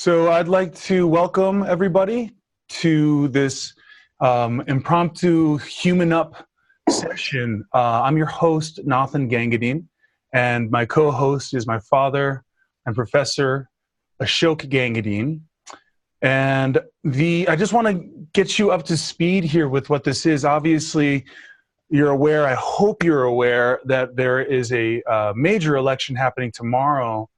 So I'd like to welcome everybody to this impromptu Human Up session. I'm your host, Nathan Gangadine, and my co-host is my father and Professor Ashok Gangadine. And I just want to get you up to speed here with what this is. Obviously, you're aware, I hope you're aware, that there is a major election happening tomorrow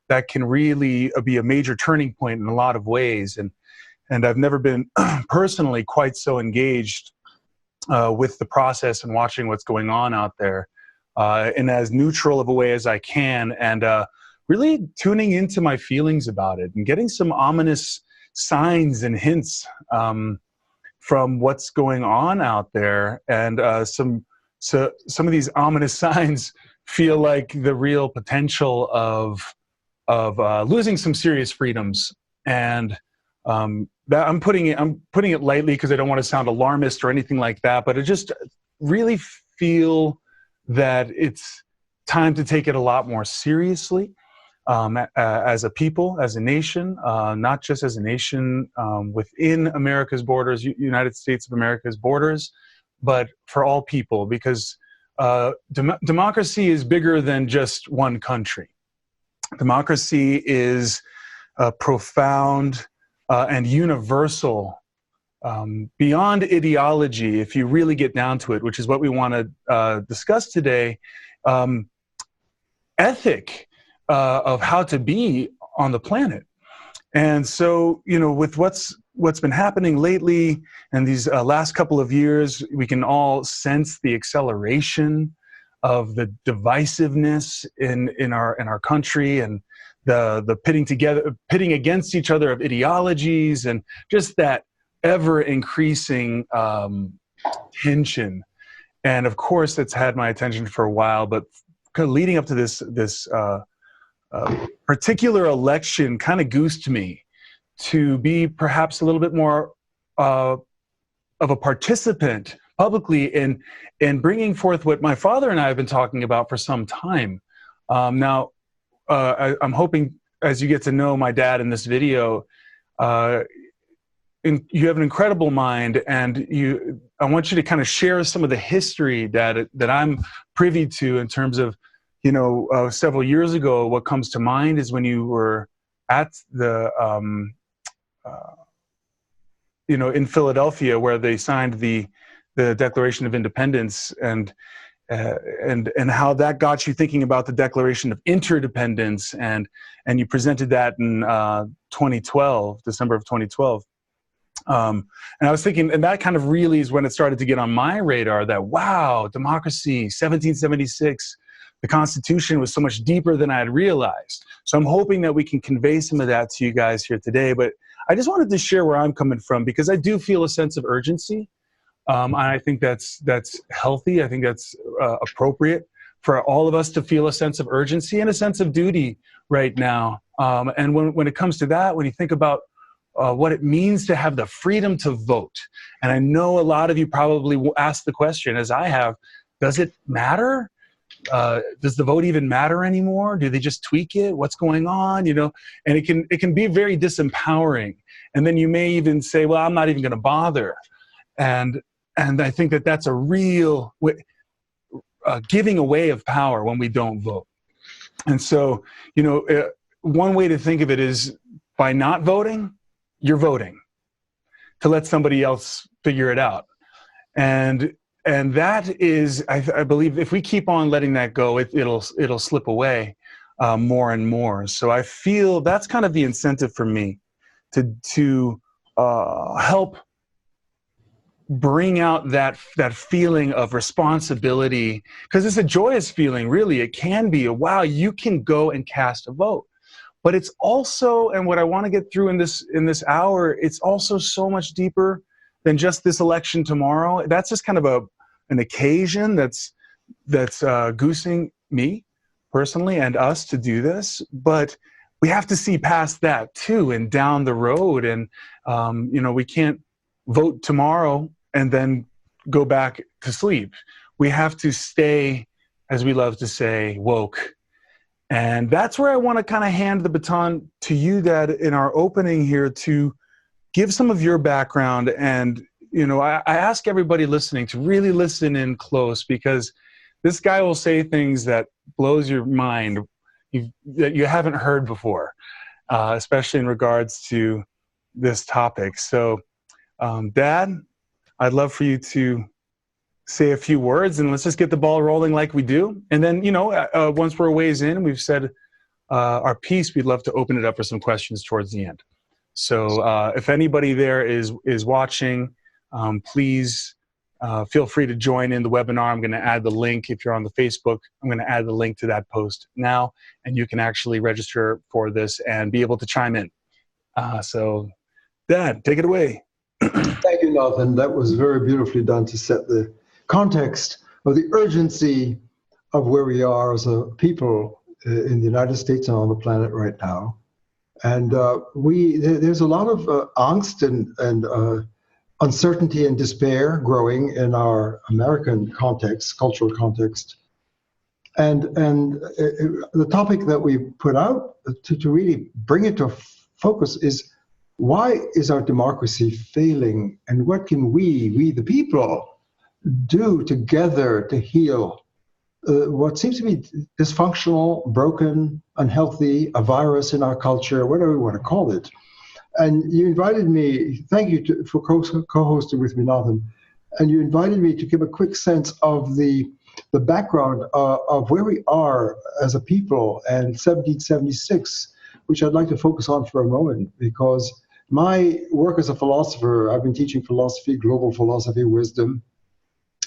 that can really be a major turning point in a lot of ways. And I've never been personally quite so engaged with the process and watching what's going on out there in as neutral of a way as I can, and really tuning into my feelings about it and getting some ominous signs and hints from what's going on out there. And some of these ominous signs feel like the real potential of losing some serious freedoms. And that I'm putting it lightly because I don't want to sound alarmist or anything like that, but I just really feel that it's time to take it a lot more seriously as a people, as a nation, not just as a nation within America's borders, United States of America's borders, but for all people, because democracy is bigger than just one country. Democracy is profound and universal, beyond ideology, if you really get down to it, which is what we want to discuss today. Ethic of how to be on the planet. And so, with what's been happening lately and these last couple of years, we can all sense the acceleration of the divisiveness in our country, and the pitting against each other of ideologies, and just that ever increasing tension. And of course, that's had my attention for a while, but kind of leading up to this particular election kind of goosed me to be perhaps a little bit more of a participant publicly in bringing forth what my father and I have been talking about for some time. Now, I'm hoping, as you get to know my dad in this video, you have an incredible mind, and I want you to kind of share some of the history that I'm privy to in terms of, several years ago. What comes to mind is when you were at the, in Philadelphia, where they signed the Declaration of Independence, and how that got you thinking about the Declaration of Interdependence, and you presented that in 2012, December of 2012. And I was thinking, and that kind of really is when it started to get on my radar that, wow, democracy, 1776, the Constitution was so much deeper than I had realized. So I'm hoping that we can convey some of that to you guys here today. But I just wanted to share where I'm coming from, because I do feel a sense of urgency. I think that's healthy. I think that's appropriate for all of us to feel a sense of urgency and a sense of duty right now. And when it comes to that, when you think about what it means to have the freedom to vote, and I know a lot of you probably will ask the question, as I have, does it matter? Does the vote even matter anymore? Do they just tweak it? What's going on? And it can be very disempowering. And then you may even say, well, I'm not even going to bother. And I think that that's a real giving away of power when we don't vote. And so, one way to think of it is, by not voting, you're voting to let somebody else figure it out. And that is, I believe, if we keep on letting that go, it'll slip away more and more. So I feel that's kind of the incentive for me to help bring out that feeling of responsibility, because it's a joyous feeling, really. It can be wow, you can go and cast a vote. But it's also, and what I want to get through in this hour, it's also so much deeper than just this election tomorrow. That's just kind of an occasion that's goosing me personally and us to do this. But we have to see past that too, and down the road. And we can't vote tomorrow and then go back to sleep. We have to stay, as we love to say, woke And that's where I want to kind of hand the baton to you, Dad, in our opening here, to give some of your background. And, I ask everybody listening to really listen in close, because this guy will say things that blows your mind that you haven't heard before, especially in regards to this topic. So, Dad, I'd love for you to say a few words, and let's just get the ball rolling like we do. And then, once we're a ways in, we've said our piece, we'd love to open it up for some questions towards the end. So if anybody there is watching, please feel free to join in the webinar. I'm going to add the link. If you're on the Facebook, I'm going to add the link to that post now, and you can actually register for this and be able to chime in. So, Dad, take it away. Thank you, Nathan. That was very beautifully done to set the context of the urgency of where we are as a people in the United States and on the planet right now. And there's a lot of angst and uncertainty and despair growing in our American context, cultural context. And the topic that we put out to really bring it to focus is, why is our democracy failing, and what can we the people, do together to heal what seems to be dysfunctional, broken, unhealthy, a virus in our culture, whatever we want to call it. And you invited me, thank you for co-hosting with me, Nathan, and you invited me to give a quick sense of the background of where we are as a people and 1776, which I'd like to focus on for a moment, because my work as a philosopher, I've been teaching philosophy, global philosophy, wisdom,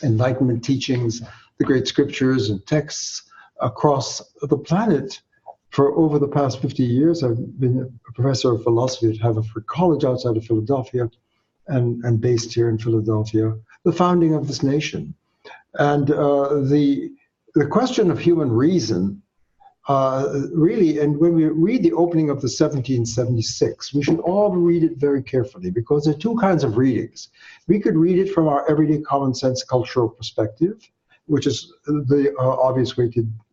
Enlightenment teachings, the great scriptures and texts across the planet for over the past 50 years. I've been a professor of philosophy at Haverford College outside of Philadelphia and based here in Philadelphia, the founding of this nation. And the question of human reason, really, and when we read the opening of the 1776, we should all read it very carefully, because there are two kinds of readings. We could read it from our everyday common sense cultural perspective, which is the obvious way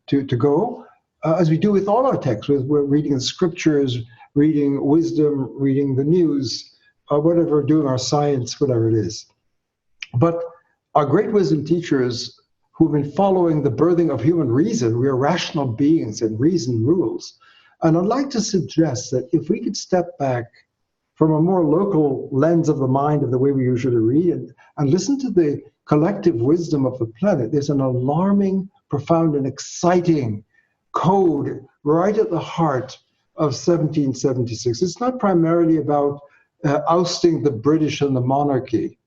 to go, as we do with all our texts. We're reading the scriptures, reading wisdom, reading the news, whatever, doing our science, whatever it is. But our great wisdom teachers who've been following the birthing of human reason, we are rational beings and reason rules. And I'd like to suggest that if we could step back from a more local lens of the mind of the way we usually read and listen to the collective wisdom of the planet, there's an alarming, profound, and exciting code right at the heart of 1776. It's not primarily about ousting the British and the monarchy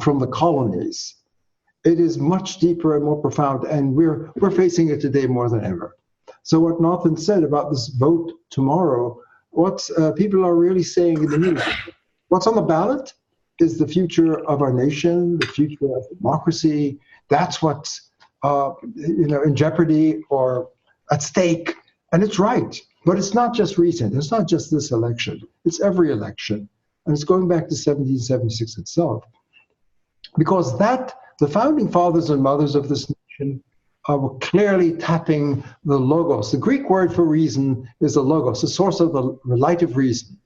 from the colonies. It is much deeper and more profound, and we're facing it today more than ever. So what Nathan said about this vote tomorrow, what people are really saying in the news, what's on the ballot is the future of our nation, the future of democracy. That's what's in jeopardy or at stake, and it's right. But it's not just recent. It's not just this election. It's every election, and it's going back to 1776 itself, because the founding fathers and mothers of this nation were clearly tapping the logos. The Greek word for reason is the logos, the source of the light of reason.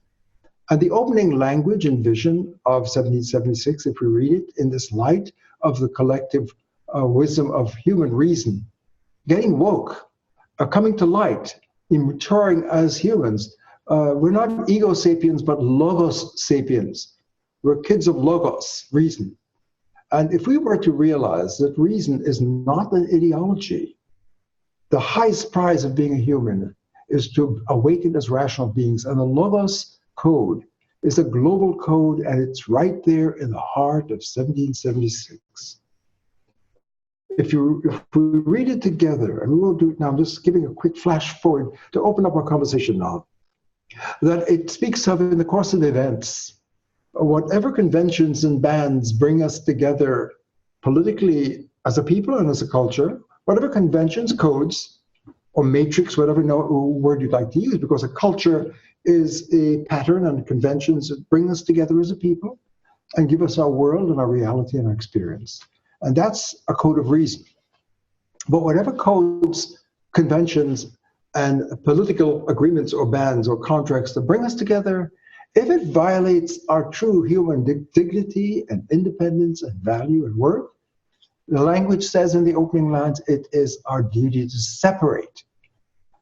And the opening language and vision of 1776, if we read it in this light of the collective wisdom of human reason, getting woke, coming to light, maturing as humans. We're not ego sapiens, but logos sapiens. We're kids of logos, reason. And if we were to realize that reason is not an ideology, the highest prize of being a human is to awaken as rational beings. And the Logos Code is a global code, and it's right there in the heart of 1776. If we read it together, and we will do it now, I'm just giving a quick flash forward to open up our conversation now, that it speaks of, in the course of events, whatever conventions and bands bring us together politically as a people and as a culture, whatever conventions, codes, or matrix, whatever word you'd like to use, because a culture is a pattern and conventions that bring us together as a people and give us our world and our reality and our experience. And that's a code of reason. But whatever codes, conventions, and political agreements or bans or contracts that bring us together, if it violates our true human dignity and independence and value and worth, the language says in the opening lines, it is our duty to separate.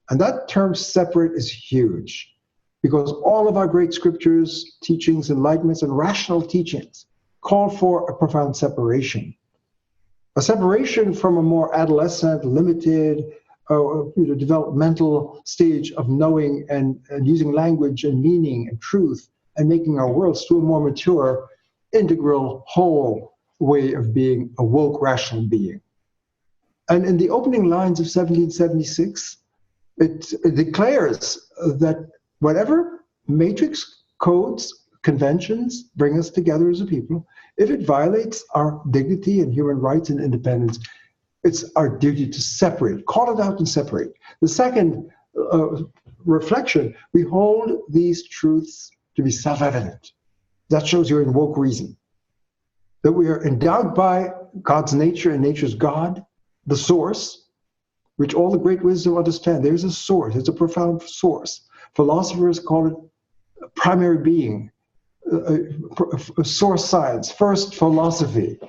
And that term separate is huge, because all of our great scriptures, teachings, enlightenments, and rational teachings call for a profound separation. A separation from a more adolescent, limited, developmental stage of knowing and using language and meaning and truth and making our worlds to a more mature, integral, whole way of being a woke, rational being. And in the opening lines of 1776, it declares that whatever matrix, codes, conventions bring us together as a people, if it violates our dignity and human rights and independence, it's our duty to separate, call it out and separate. The second reflection, we hold these truths to be self-evident. That shows you're in woke reason. That we are endowed by God's nature and nature's God, the source, which all the great wisdom understand. There's a source, it's a profound source. Philosophers call it a primary being, a source science, first philosophy,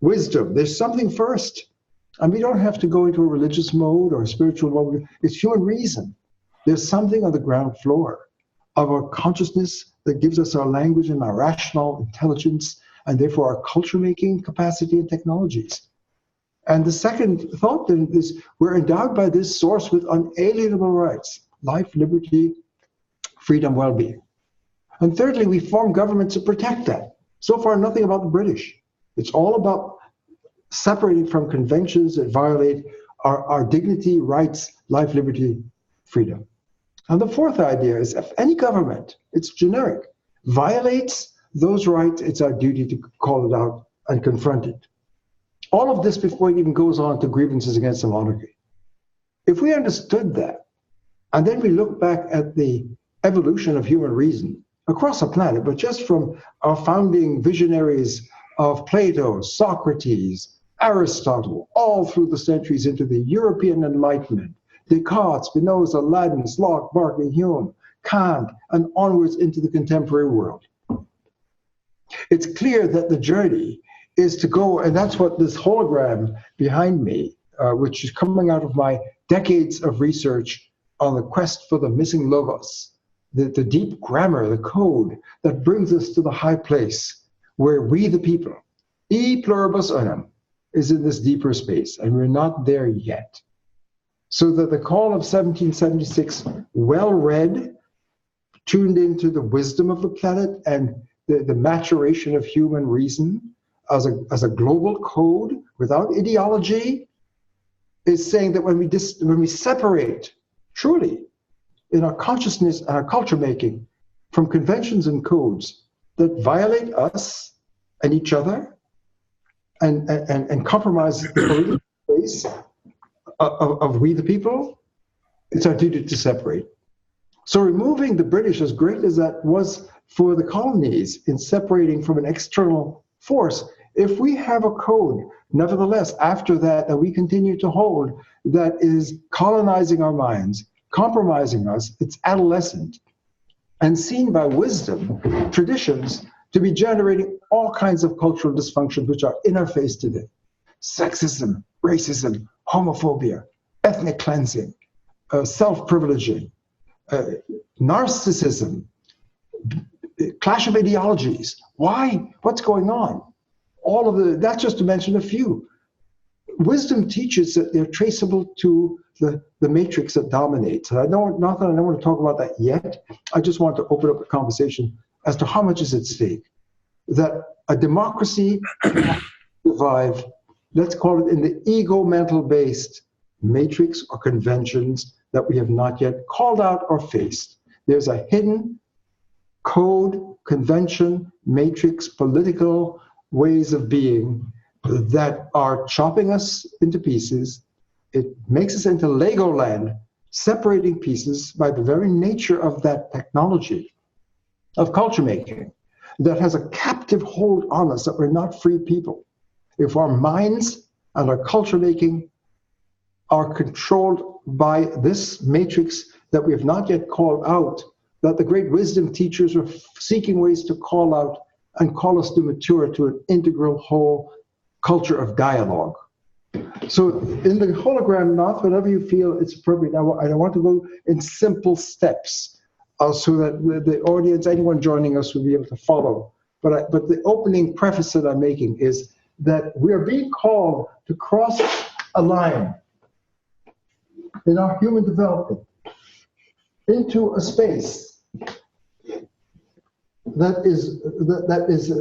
wisdom. There's something first. And we don't have to go into a religious mode or a spiritual mode. It's human reason. There's something on the ground floor of our consciousness that gives us our language and our rational intelligence, and therefore our culture-making capacity and technologies. And the second thought then is we're endowed by this source with unalienable rights, life, liberty, freedom, well-being. And thirdly, we form governments to protect that. So far, nothing about the British. It's all about separating from conventions that violate our dignity, rights, life, liberty, freedom. And the fourth idea is if any government, it's generic, violates those rights, it's our duty to call it out and confront it. All of this before it even goes on to grievances against the monarchy. If we understood that, and then we look back at the evolution of human reason across the planet, but just from our founding visionaries of Plato, Socrates, Aristotle, all through the centuries into the European Enlightenment, Descartes, Spinoza, Leibniz, Locke, Berkeley, Hume, Kant, and onwards into the contemporary world. It's clear that the journey is to go, and that's what this hologram behind me, which is coming out of my decades of research on the quest for the missing logos, the deep grammar, the code that brings us to the high place where we, the people, e pluribus unum, is in this deeper space, and we're not there yet. So that the call of 1776, well read, tuned into the wisdom of the planet and the maturation of human reason as a global code without ideology, is saying that when we separate truly in our consciousness and our culture making from conventions and codes that violate us and each other and compromise the political space of we the people, it's our duty to separate. So removing the British, as great as that was for the colonies in separating from an external force, if we have a code, nevertheless, after that, that we continue to hold, that is colonizing our minds, compromising us, it's adolescent, and seen by wisdom, traditions, to be generating all kinds of cultural dysfunctions which are in our face today. Sexism, racism, homophobia, ethnic cleansing, self-privileging, narcissism, clash of ideologies. Why? What's going on? All of that's just to mention a few. Wisdom teaches that they're traceable to the matrix that dominates. And not that I don't want to talk about that yet. I just want to open up a conversation as to how much is at stake. That a democracy can survive, let's call it in the ego-mental-based matrix or conventions that we have not yet called out or faced. There's a hidden code, convention, matrix, political ways of being that are chopping us into pieces. It makes us into Legoland, separating pieces by the very nature of that technology of culture making that has a captive hold on us, that we're not free people. If our minds and our culture making are controlled by this matrix that we have not yet called out, that the great wisdom teachers are seeking ways to call out and call us to mature to an integral whole culture of dialogue. So in the hologram, not whatever you feel it's appropriate. I want to go in simple steps so that the audience, anyone joining us, will be able to follow. But the opening preface that I'm making is that we are being called to cross a line in our human development into a space that is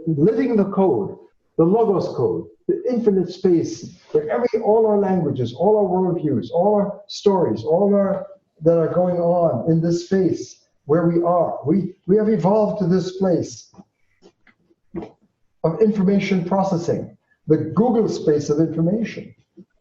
living the code, the logos code, the infinite space where all our languages, all our worldviews, all our stories, that are going on in this space where we are. We have evolved to this place of information processing, the Google space of information,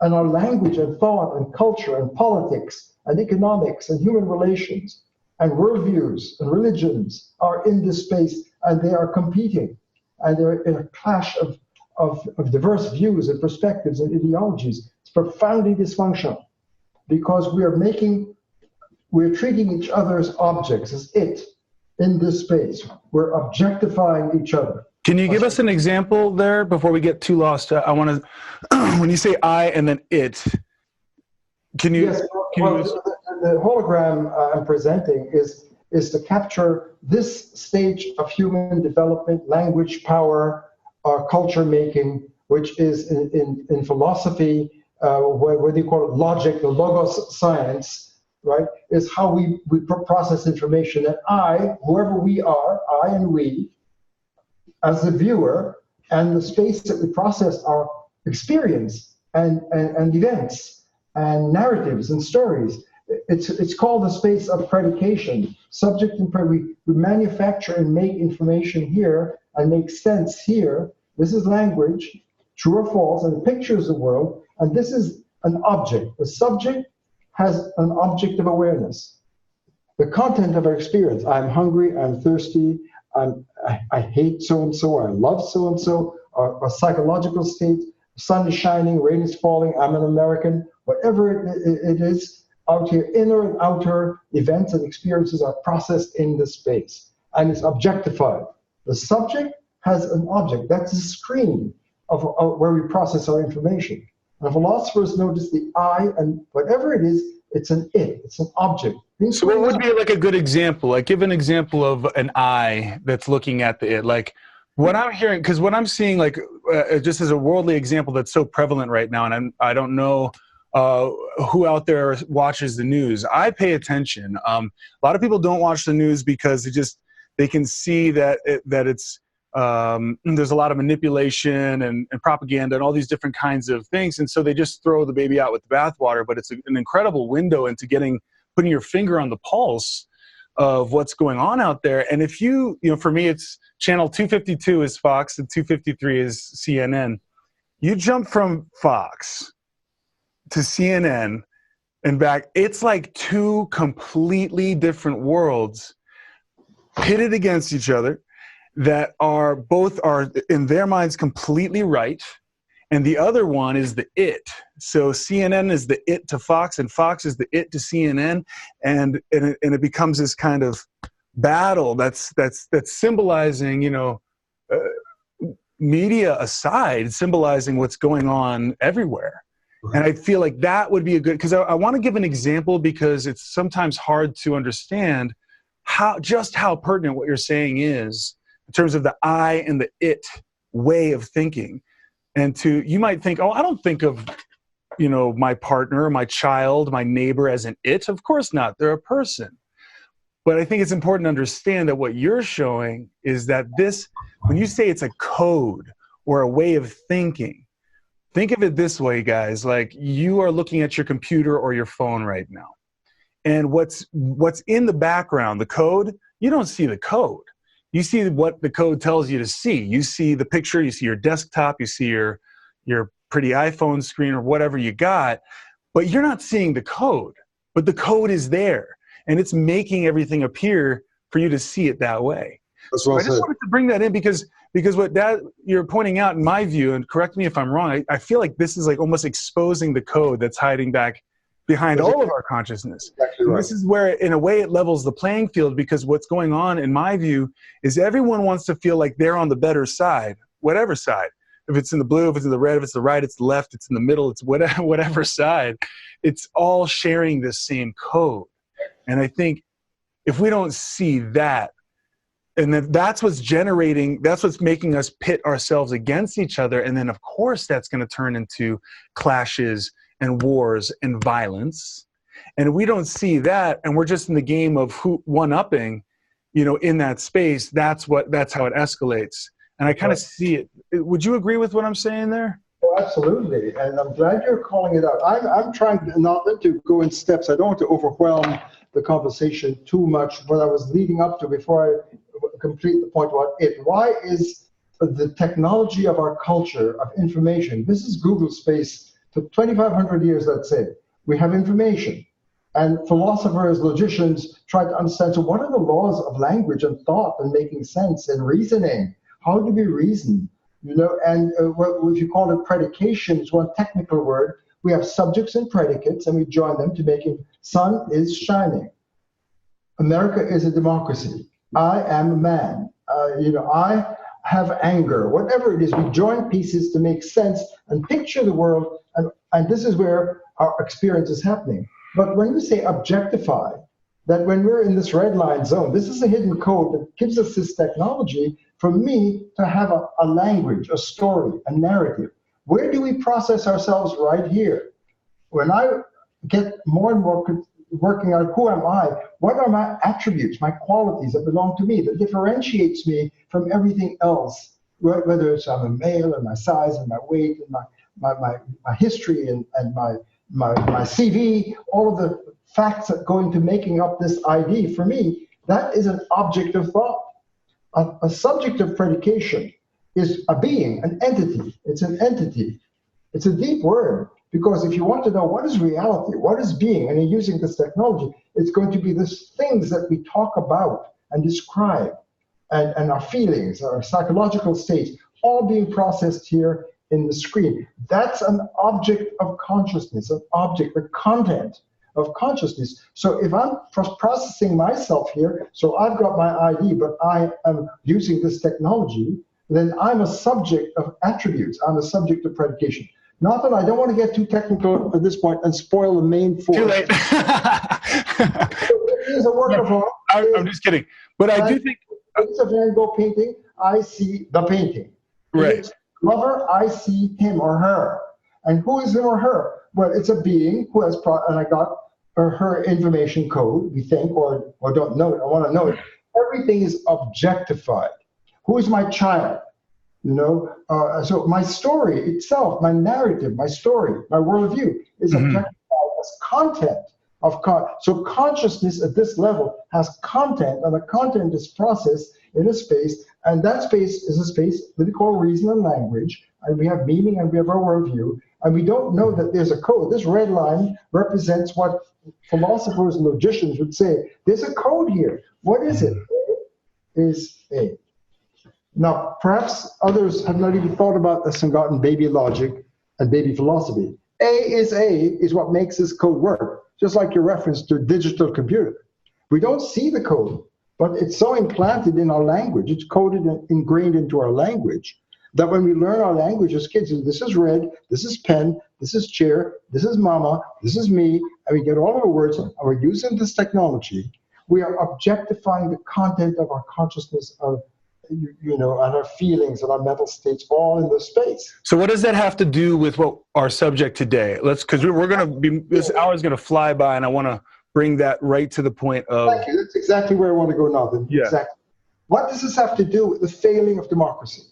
and our language and thought and culture and politics and economics and human relations and worldviews and religions are in this space, and they are competing, and they're in a clash of diverse views and perspectives and ideologies. It's profoundly dysfunctional because we're treating each other as objects, as it, in this space. We're objectifying each other. Can you give us an example there before we get too lost? I want to, when you say I and then it, can you? Yes, the hologram I'm presenting is to capture this stage of human development, language, power, culture making, which is in philosophy, whether you call it logic, the logos science, right, is how we process information. And I, whoever we are, I and we, as the viewer, and the space that we process our experience and events and narratives and stories. It's called the space of predication, subject and predicate. We manufacture and make information here and make sense here. This is language, true or false, and it pictures the world. And this is an object. The subject has an object of awareness. The content of our experience. I'm hungry, I'm thirsty, I hate so-and-so, I love so-and-so, a psychological state, sun is shining, rain is falling, I'm an American, whatever it is out here, inner and outer events and experiences are processed in this space, and it's objectified. The subject has an object, that's the screen of where we process our information. And philosophers notice the I, and whatever it is, it's an it, it's an object. So what would be like a good example? Like give an example of an I that's looking at the it. Like what I'm hearing, because what I'm seeing, like just as a worldly example that's so prevalent right now, and I don't know who out there watches the news. I pay attention. A lot of people don't watch the news because they can see that it's there's a lot of manipulation and propaganda and all these different kinds of things, and so they just throw the baby out with the bathwater. But it's an incredible window into putting your finger on the pulse of what's going on out there. And if you know, for me, it's channel 252 is Fox and 253 is CNN. You jump from Fox to CNN and back, it's like two completely different worlds pitted against each other that both are in their minds completely right, and the other one is the it. So CNN is the it to Fox, and Fox is the it to CNN, and it becomes this kind of battle that's symbolizing, you know, media aside, symbolizing what's going on everywhere. Right. And I feel like that would be a good, because I want to give an example, because it's sometimes hard to understand how pertinent what you're saying is in terms of the I and the it way of thinking. And you might think, oh, I don't think of, you know, my partner, my child, my neighbor as an it. Of course not. They're a person. But I think it's important to understand that what you're showing is that when you say it's a code or a way of thinking, think of it this way, guys, like you are looking at your computer or your phone right now. And what's in the background, the code, you don't see the code. You see what the code tells you to see. You see the picture, you see your desktop, you see your pretty iPhone screen or whatever you got, but you're not seeing the code. But the code is there, and it's making everything appear for you to see it that way. So I just wanted to bring that in because what you're pointing out, in my view, and correct me if I'm wrong, I feel like this is like almost exposing the code that's hiding back behind all of our consciousness. Exactly And right. this is where, in a way, it levels the playing field, because what's going on, in my view, is everyone wants to feel like they're on the better side, whatever side. If it's in the blue, if it's in the red, if it's the right, it's the left, it's in the middle, it's whatever side. It's all sharing the same code. And I think if we don't see that, and that's what's generating, that's what's making us pit ourselves against each other. And then, of course, that's going to turn into clashes and wars and violence. And if we don't see that, and we're just in the game of one-upping, in that space, that's how it escalates. And I kind of see it. Would you agree with what I'm saying there? Oh, absolutely. And I'm glad you're calling it out. I'm trying not to go in steps. I don't want to overwhelm the conversation too much. What I was leading up to before I complete the point about it. Why is the technology of our culture of information, this is Google space for 2,500 years, let's say, we have information. And philosophers, logicians try to understand, so what are the laws of language and thought and making sense and reasoning? How do we reason? And what if you call it predication, is one technical word. We have subjects and predicates, and we join them to make it, sun is shining. America is a democracy. I am a man. I have anger. Whatever it is, we join pieces to make sense and picture the world, and this is where our experience is happening. But when we say objectify, that when we're in this red line zone, this is a hidden code that gives us this technology for me to have a language, a story, a narrative. Where do we process ourselves? Right here. When I get more and more working out who am I, what are my attributes, my qualities that belong to me, that differentiates me from everything else, whether it's I'm a male and my size and my weight and my history and my CV, all of the facts that go into making up this ID, for me, that is an object of thought. A subject of predication is a being, an entity. It's an entity. It's a deep word, because if you want to know what is reality, what is being, and you're using this technology, it's going to be these things that we talk about and describe, and our feelings, our psychological states, all being processed here in the screen. That's an object of consciousness, an object, the content of consciousness. So if I'm processing myself here, so I've got my ID, but I am using this technology, then I'm a subject of attributes. I'm a subject of predication. Not that I don't want to get too technical at this point and spoil the main force. Too late. It is a work of art. I'm just kidding. But I do think... It's a Van Gogh painting. I see the painting. Right. It's lover, I see him or her. And who is him or her? Well, it's a being who has, and I got her information code, we think, or don't know it, I want to know it. Everything is objectified. Who is my child? So my story itself, my narrative, my story, my worldview is objectified as content so consciousness at this level has content, and the content is processed in a space, and that space is a space that we call reason and language, and we have meaning and we have our worldview, and we don't know that there's a code. This red line represents what philosophers and logicians would say. There's a code here. What is it? A is A. Now, perhaps others have not even thought about this and gotten baby logic and baby philosophy. A is what makes this code work, just like your reference to a digital computer. We don't see the code, but it's so implanted in our language. It's coded and ingrained into our language that when we learn our language as kids, this is red, this is pen, this is chair, this is mama, this is me, and we get all of the words, and we're using this technology. We are objectifying the content of our consciousness, of and our feelings and our mental states, all in this space. So what does that have to do with what our subject today? Because we're going to be, this hour is going to fly by, and I want to bring that right to the point of... Thank you. That's exactly where I want to go now. Yeah. Exactly. What does this have to do with the failing of democracy,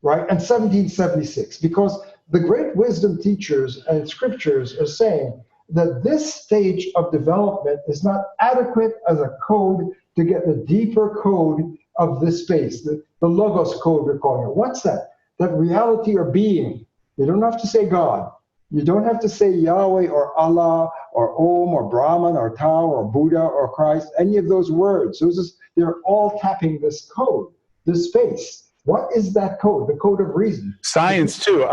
right? And 1776, because the great wisdom teachers and scriptures are saying that this stage of development is not adequate as a code to get the deeper code of this space, the logos code we're calling it. What's that? That reality or being. You don't have to say God. You don't have to say Yahweh or Allah or Om or Brahman or Tao or Buddha or Christ, any of those words. They're all tapping this code, this space. What is that code? The code of reason. Science too.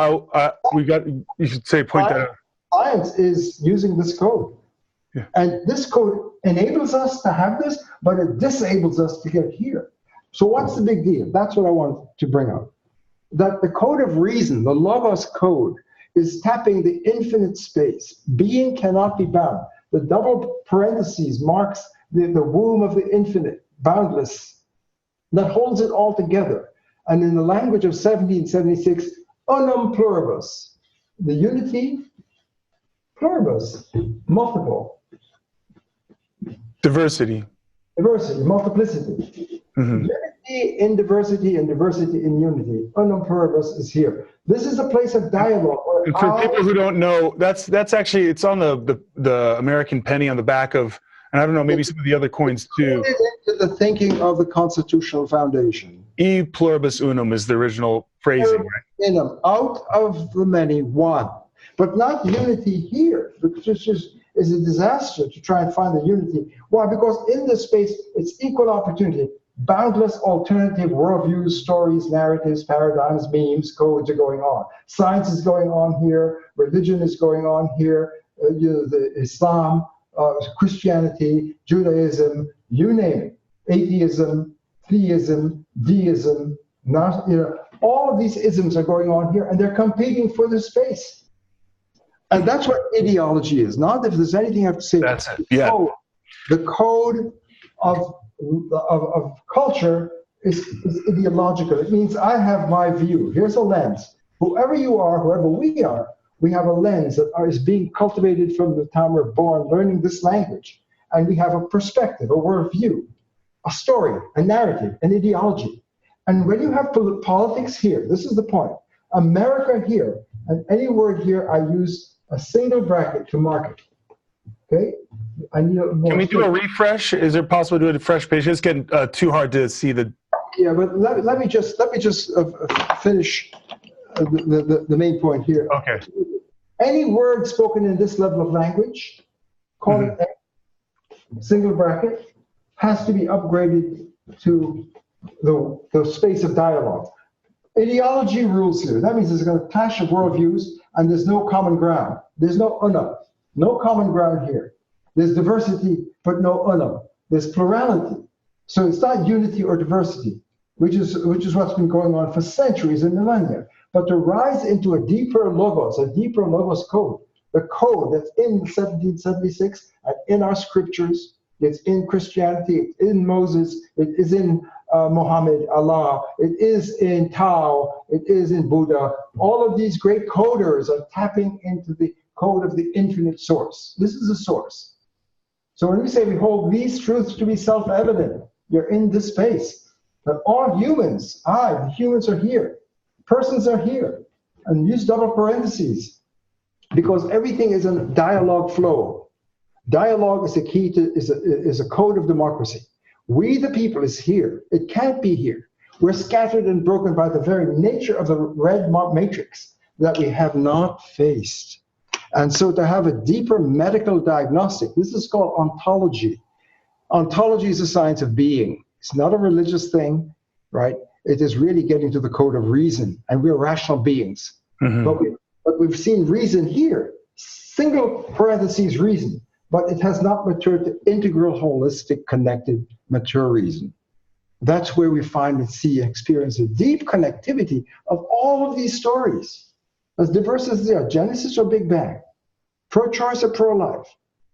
You should say, point that out. Science is using this code. And this code enables us to have this, but it disables us to get here. So what's the big deal? That's what I want to bring up. That the code of reason, the Logos code, is tapping the infinite space. Being cannot be bound. The double parentheses marks the womb of the infinite, boundless, that holds it all together. And in the language of 1776, unum pluribus, the unity, pluribus, multiple. Diversity, multiplicity. Unity in diversity and diversity in unity. Unum pluribus is here. This is a place of dialogue. And for people who don't know, that's actually, it's on the American penny on the back of, and I don't know, maybe some of the other coins too. Into the thinking of the Constitutional Foundation. E pluribus unum is the original phrasing, right? Unum, out of the many, one. But not unity here, which is a disaster to try and find the unity. Why? Because in this space, it's equal opportunity. Boundless alternative worldviews, stories, narratives, paradigms, memes, codes are going on. Science is going on here. Religion is going on here. The Islam, Christianity, Judaism, you name it. Atheism, theism, deism, all of these isms are going on here, and they're competing for the space. And that's what ideology is. Not if there's anything I have to say. That's it. Yeah. The code of culture is ideological. It means I have my view. Here's a lens. Whoever you are, whoever we are, we have a lens that is being cultivated from the time we're born, learning this language. And we have a perspective, a worldview, a story, a narrative, an ideology. And when you have politics here, this is the point. America here, and any word here, I use a single bracket to mark it. Okay? I need Can we do a refresh? Is it possible to do a fresh page? It's getting too hard to see the. Yeah, but let me just finish the main point here. Okay. Any word spoken in this level of language, call it a single bracket, has to be upgraded to the space of dialogue. Ideology rules here. That means there's going to clash of worldviews, and there's no common ground. There's no unum. No common ground here. There's diversity, but no unum. There's plurality. So it's not unity or diversity, which is what's been going on for centuries and millennia. But to rise into a deeper logos code, the code that's in 1776 and in our scriptures, it's in Christianity, it's in Moses, it is in Muhammad, Allah, it is in Tao, it is in Buddha. All of these great coders are tapping into the code of the infinite source. This is the source. So when we say we hold these truths to be self-evident, you're in this space. But all humans, the humans are here. Persons are here. And use double parentheses because everything is a dialogue flow. Dialogue is a key to, is a code of democracy. We the people is here. It can't be here. We're scattered and broken by the very nature of the red matrix that we have not faced. And so to have a deeper medical diagnostic, this is called ontology. Ontology is a science of being. It's not a religious thing, right? It is really getting to the code of reason, and we're rational beings. But we've seen reason here, single parentheses reason, but it has not matured to integral, holistic, connected, mature reason. That's where we find and see and experience a deep connectivity of all of these stories. As diverse as they are, Genesis or Big Bang, pro-choice or pro-life,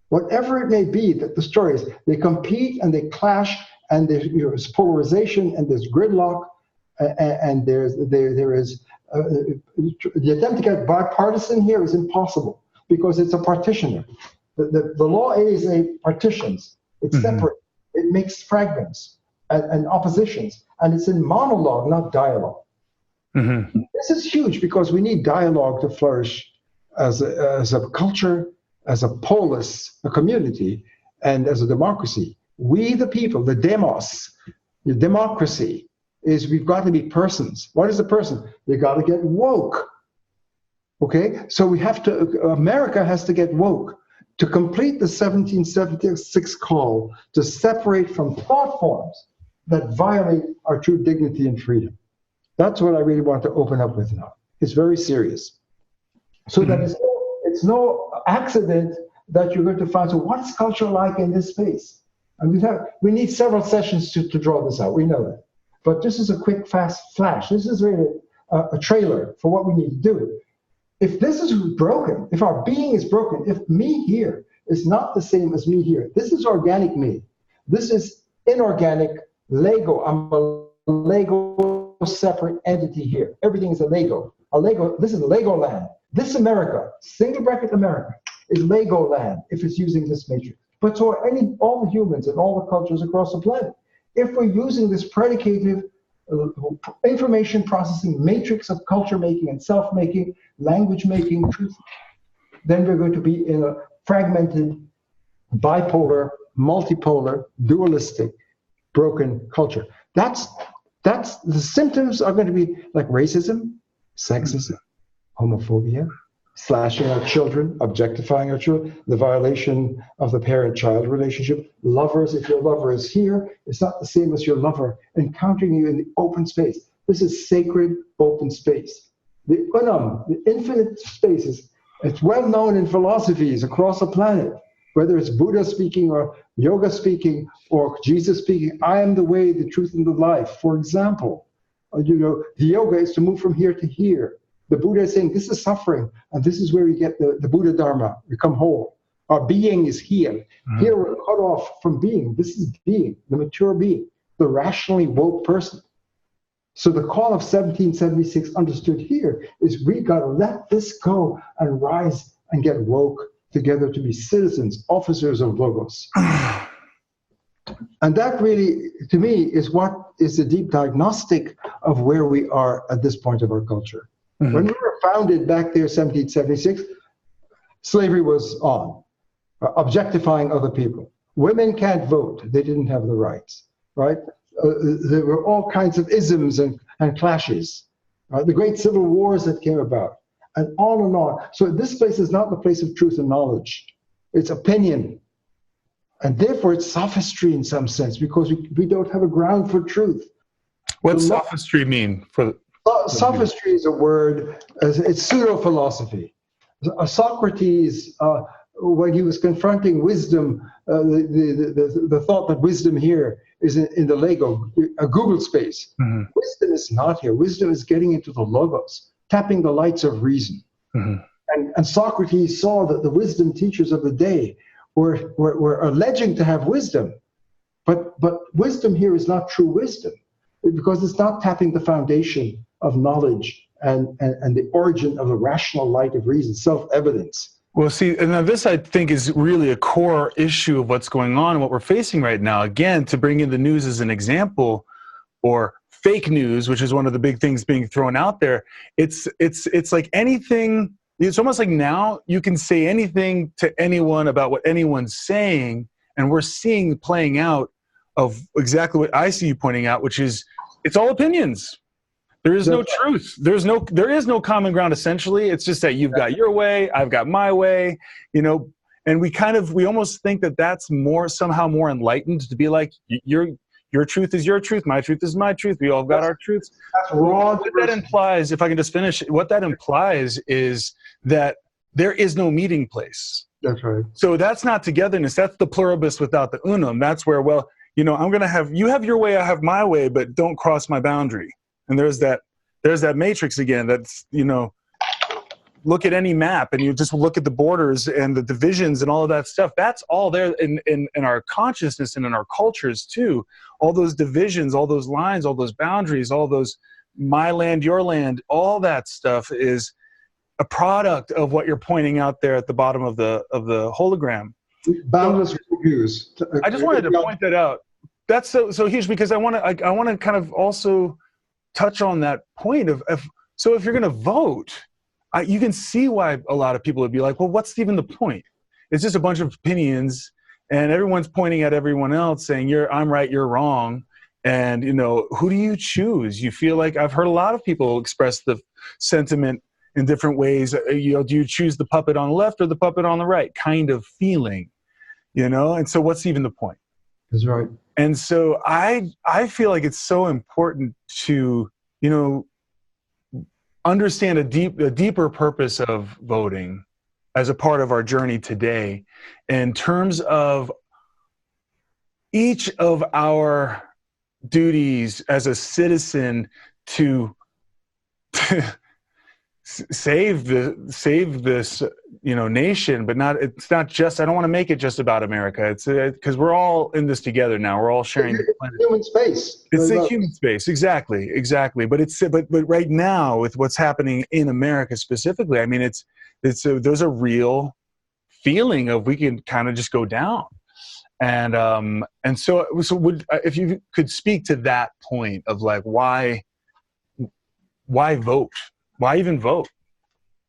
whatever it may be that the stories, they compete and they clash, and there's polarization and there's gridlock, and there is the attempt to get bipartisan here is impossible because it's a partitioner. The law is a partitions. It's separate. It makes fragments and oppositions, and it's in monologue, not dialogue. This is huge because we need dialogue to flourish as a culture, as a polis, a community, and as a democracy. We the people, the demos, the democracy is we've got to be persons. What is a person? You got to get woke. Okay, so we have to. America has to get woke to complete the 1776 call to separate from thought forms that violate our true dignity and freedom. That's what I really want to open up with now. It's very serious. So that it's no accident that you're going to find. So what's culture like in this space? And we need several sessions to draw this out. We know that. But this is a quick, fast flash. This is really a trailer for what we need to do. If this is broken, if our being is broken, if me here is not the same as me here, this is organic me. This is inorganic Lego. I'm a Lego separate entity here. Everything is a Lego. A Lego. This is Legoland. This America, single bracket America, is Legoland if it's using this matrix. But so are all the humans and all the cultures across the planet. If we're using this predicative information processing matrix of culture making and self-making, language making, truth, then we're going to be in a fragmented, bipolar, multipolar, dualistic, broken culture. That's the symptoms are going to be like racism, sexism, homophobia, slashing our children, objectifying our children, the violation of the parent-child relationship. Lovers, if your lover is here, it's not the same as your lover encountering you in the open space. This is sacred open space. The unum, the infinite spaces, it's well known in philosophies across the planet, whether it's Buddha speaking or yoga speaking or Jesus speaking, I am the way, the truth, and the life. For example, the yoga is to move from here to here. The Buddha is saying this is suffering, and this is where we get the Buddha Dharma, become whole. Our being is here. Mm-hmm. Here we're cut off from being. This is being, the mature being, the rationally woke person. So the call of 1776 understood here is we got to let this go and rise and get woke together to be citizens, officers of Logos. And that really, to me, is what is the deep diagnostic of where we are at this point of our culture. Mm-hmm. When we were founded back there, 1776, slavery was on, objectifying other people. Women can't vote. They didn't have the rights, right? There were all kinds of isms and clashes, the great civil wars that came about, and on and on. So this place is not the place of truth and knowledge. It's opinion. And therefore it's sophistry in some sense, because we don't have a ground for truth. What's sophistry mean? Sophistry is a word, it's pseudo-philosophy. Socrates, when he was confronting wisdom, the thought that wisdom here is in the Lego, a Google space. Mm-hmm. Wisdom is not here. Wisdom is getting into the Logos, tapping the lights of reason. Mm-hmm. And Socrates saw that the wisdom teachers of the day were alleging to have wisdom, but wisdom here is not true wisdom, because it's not tapping the foundation of knowledge and the origin of the rational light of reason, self-evidence. Well, see, and this, I think, is really a core issue of what's going on and what we're facing right now. Again, to bring in the news as an example, or fake news, which is one of the big things being thrown out there, it's like anything. It's almost like now you can say anything to anyone about what anyone's saying, and we're seeing playing out of exactly what I see you pointing out, which is it's all opinions. There is no truth. There is no common ground, essentially. It's just that you've got your way, I've got my way, and we almost think that that's somehow more enlightened, to be like, your truth is your truth, my truth is my truth, we all got our truths. That's wrong. What that implies, if I can just finish, what that implies is that there is no meeting place. That's right. So that's not togetherness. That's the pluribus without the unum. That's where, I'm going to have, you have your way, I have my way, but don't cross my boundary. And there's that matrix again. That's, look at any map and you just look at the borders and the divisions and all of that stuff. That's all there in our consciousness and in our cultures too. All those divisions, all those lines, all those boundaries, all those my land, your land, all that stuff is a product of what you're pointing out there at the bottom of the hologram. Boundless views. I just wanted to point that out. That's so huge, because I want to kind of also touch on that point of so if you're going to vote, you can see why a lot of people would be like, well, what's even the point? It's just a bunch of opinions, and everyone's pointing at everyone else saying I'm right, you're wrong. And who do you choose? You feel like, I've heard a lot of people express the sentiment in different ways. Do you choose the puppet on the left or the puppet on the right kind of feeling, and so what's even the point? That's right. And so I feel like it's so important to, understand a deeper purpose of voting, as a part of our journey today in terms of each of our duties as a citizen to save this nation, but it's not just, I don't want to make it just about America. It's because we're all in this together now. We're all sharing the planet. Human space. It's a human space, exactly. But right now, with what's happening in America specifically, I mean, there's a real feeling of we can kind of just go down, and so if you could speak to that point of like why vote, why even vote,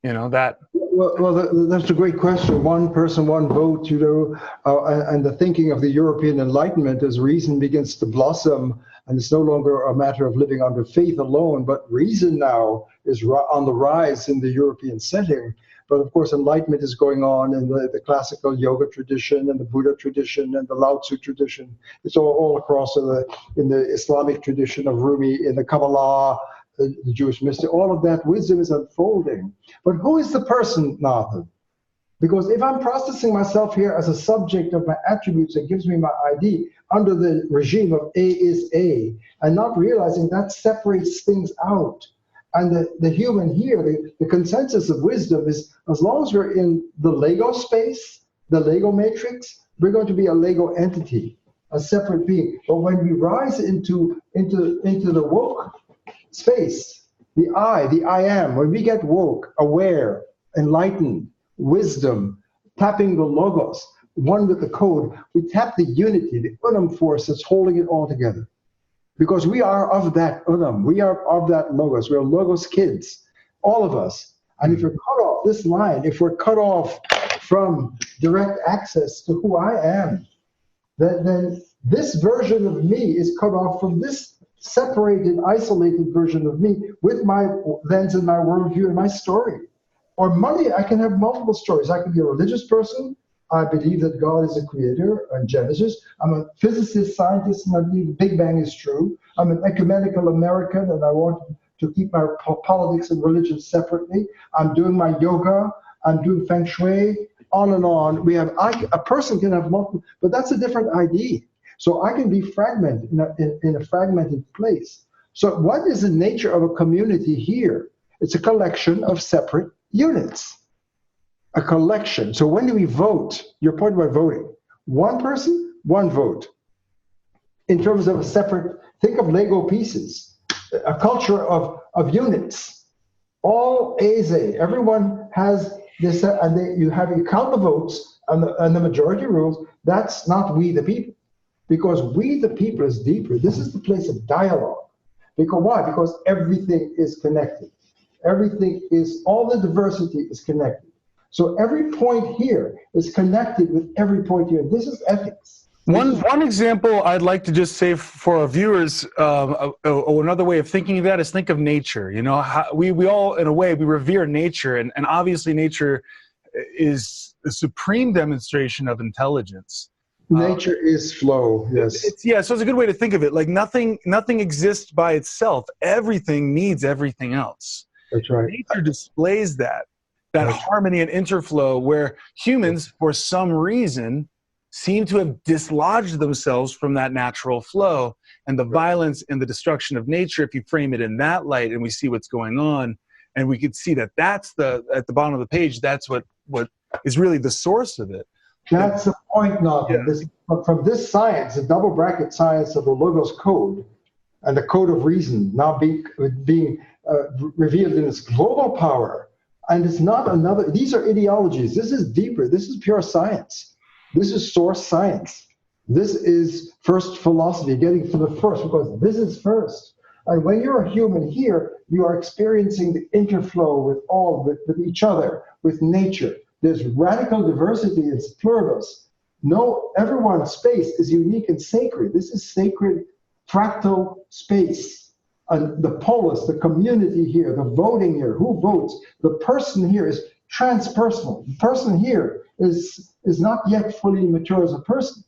that. Well, that's a great question. One person, one vote, and the thinking of the European Enlightenment as reason begins to blossom, and it's no longer a matter of living under faith alone, but reason now is on the rise in the European setting. But of course, Enlightenment is going on in the classical yoga tradition and the Buddha tradition and the Lao Tzu tradition. It's all across in the Islamic tradition of Rumi, in the Kabbalah, the Jewish mystic. All of that wisdom is unfolding. But who is the person, Nathan? Because if I'm processing myself here as a subject of my attributes that gives me my ID under the regime of A is A, and not realizing that separates things out. And the human here, the consensus of wisdom is, as long as we're in the Lego space, the Lego matrix, we're going to be a Lego entity, a separate being. But when we rise into the woke space, the I am, when we get woke, aware, enlightened, wisdom, tapping the logos, one with the code, we tap the unity, the unum force that's holding it all together. Because we are of that unum, we are of that logos, we're logos kids, all of us. And if you're cut off this line, if we're cut off from direct access to who I am, then this version of me is cut off from this separated, isolated version of me with my lens and my worldview and my story. Or money, I can have multiple stories. I can be a religious person. I believe that God is a creator and Genesis. I'm a physicist, scientist, and I believe the Big Bang is true. I'm an ecumenical American, and I want to keep my politics and religion separately. I'm doing my yoga. I'm doing feng shui, on and on. A person can have multiple, but that's a different ID. So I can be fragmented in a fragmented place. So what is the nature of a community here? It's a collection of separate units. A collection. So when do we vote? Your point about voting. One person, one vote. In terms of a separate, think of Lego pieces, a culture of units. All A is A. Everyone has this, and you count the votes, and the majority rules. That's not we the people. Because we the people is deeper. This is the place of dialogue. Because why? Because everything is connected. All the diversity is connected. So every point here is connected with every point here. This is ethics. One example I'd like to just say for our viewers, another way of thinking of that is think of nature. We all, in a way, we revere nature, and obviously nature is a supreme demonstration of intelligence. Nature is flow, yes. So it's a good way to think of it. Like nothing exists by itself. Everything needs everything else. That's right. Nature displays that harmony and interflow where humans, for some reason, seem to have dislodged themselves from that natural flow. And the violence and the destruction of nature, if you frame it in that light and we see what's going on, and we could see that's at the bottom of the page, that's what is really the source of it. That's the point, Nathan. Yeah. From this science, the double bracket science of the Logos code and the code of reason now being revealed in its global power. And it's not another, these are ideologies. This is deeper. This is pure science. This is source science. This is first philosophy, getting to the first, because this is first. And when you're a human here, you are experiencing the interflow with each other, with nature. There's radical diversity, it's pluribus. Everyone's space is unique and sacred. This is sacred fractal space. And the polis, the community here, the voting here, who votes, the person here is transpersonal. The person here is not yet fully mature as a person.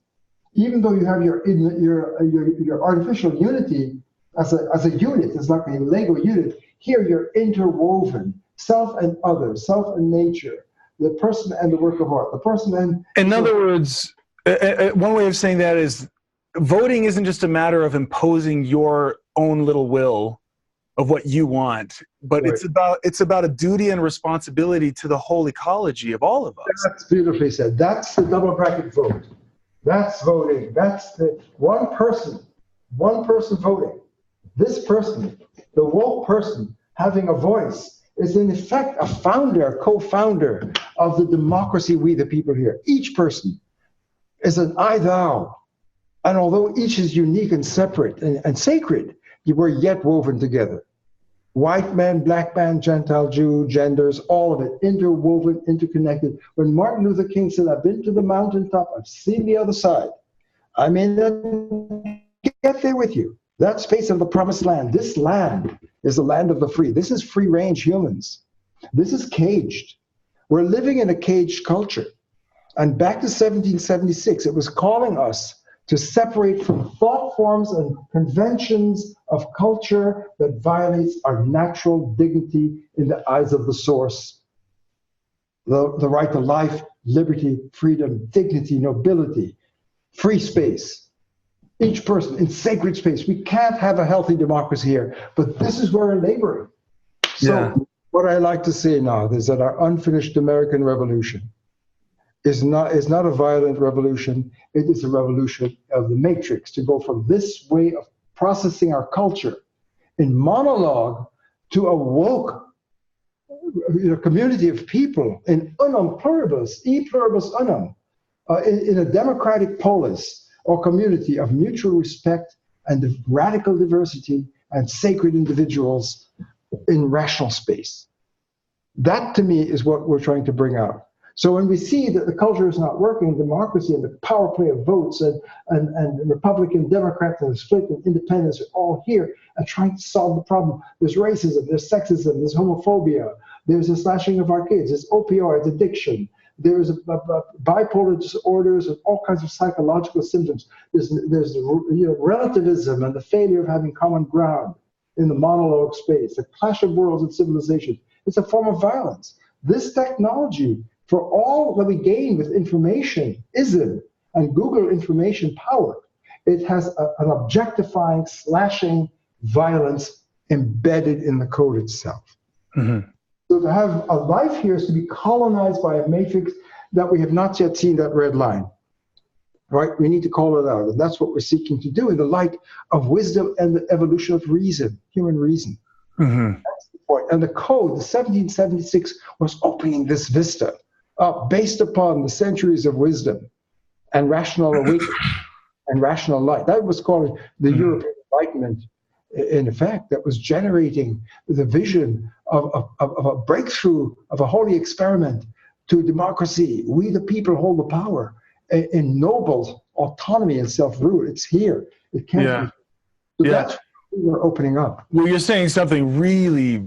Even though you have your artificial unity as a unit, it's like a Lego unit, here you're interwoven, self and other, self and nature. the person and the work of art, the person and... In other words, one way of saying that is voting isn't just a matter of imposing your own little will of what you want, but Right. it's about a duty and responsibility to the whole ecology of all of us. That's beautifully said. That's the double bracket vote. That's voting. That's the one person voting. This person, the woke person, having a voice, is in effect a founder, co-founder of the democracy we the people here. Each person is an I thou. And although each is unique and separate and sacred, you were yet woven together. White man, black man, Gentile, Jew, genders, all of it, interwoven, interconnected. When Martin Luther King said, I've been to the mountaintop, I've seen the other side. I may not get there with you. That space of the promised land, this land is the land of the free. This is free range humans. This is caged. We're living in a caged culture. And back to 1776, it was calling us to separate from thought forms and conventions of culture that violates our natural dignity in the eyes of the source. The right to life, liberty, freedom, dignity, nobility, free space. Each person in sacred space. We can't have a healthy democracy here, but this is where we're laboring. So what I like to say now is that our unfinished American Revolution is not a violent revolution. It is a revolution of the matrix, to go from this way of processing our culture in monologue to a woke community of people in unum pluribus, e pluribus unum, in a democratic polis or community of mutual respect and radical diversity and sacred individuals in rational space. That, to me, is what we're trying to bring out. So when we see that the culture is not working, democracy and the power play of votes and Republican, Democrats, and the split and independents are all here and trying to solve the problem. There's racism, there's sexism, there's homophobia, there's a slashing of our kids, there's opioids, addiction, there's bipolar disorders and all kinds of psychological symptoms. There's relativism and the failure of having common ground in the monologue space, the clash of worlds and civilization. It's a form of violence. This technology, for all that we gain with information-ism and Google information power, it has an objectifying, slashing violence embedded in the code itself. Mm-hmm. So to have a life here is to be colonized by a matrix that we have not yet seen that red line. Right? We need to call it out. And that's what we're seeking to do in the light of wisdom and the evolution of reason, human reason. Mm-hmm. That's the point. And the code, the 1776, was opening this vista based upon the centuries of wisdom and rational awakening and rational light. That was called the European Enlightenment, in effect, that was generating the vision of a breakthrough, of a holy experiment to democracy. We, the people, hold the power in noble autonomy and self-rule. It's here. It can't be. So that's what we're opening up. Well, you're saying something really,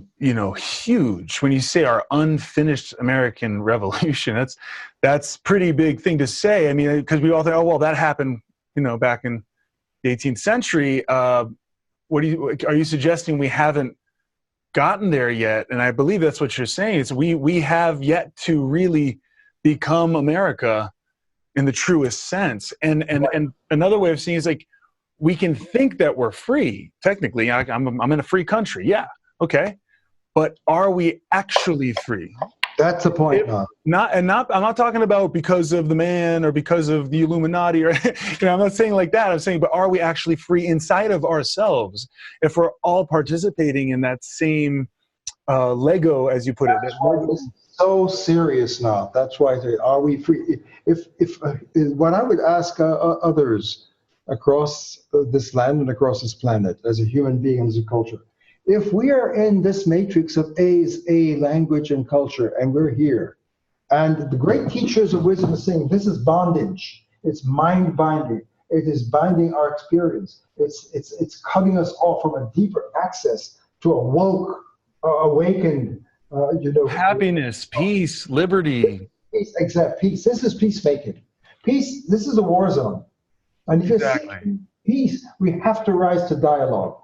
huge when you say our unfinished American Revolution. That's pretty big thing to say. I mean, because we all think, oh, well, that happened, back in the 18th century. Are you suggesting we haven't gotten there yet? And I believe that's what you're saying. Is we have yet to really become America in the truest sense. And another way of seeing it is like, we can think that we're free. Technically, I'm in a free country. Yeah, okay. But are we actually free? That's the point. I'm not talking about because of the man or because of the Illuminati or I'm not saying like that. I'm saying, but are we actually free inside of ourselves if we're all participating in that same Lego, as you put it? It's so serious now. That's why I say, are we free? If what I would ask others across this land and across this planet, as a human being and as a culture, if we are in this matrix of A's A, language and culture, and we're here, and the great teachers of wisdom are saying this is bondage, it's mind binding, it is binding our experience, it's cutting us off from a deeper access to a woke, awakened, happiness, peace, liberty. Peace, exact peace. This is peacemaking. Peace. This is a war zone. And if you're seeking peace, we have to rise to dialogue.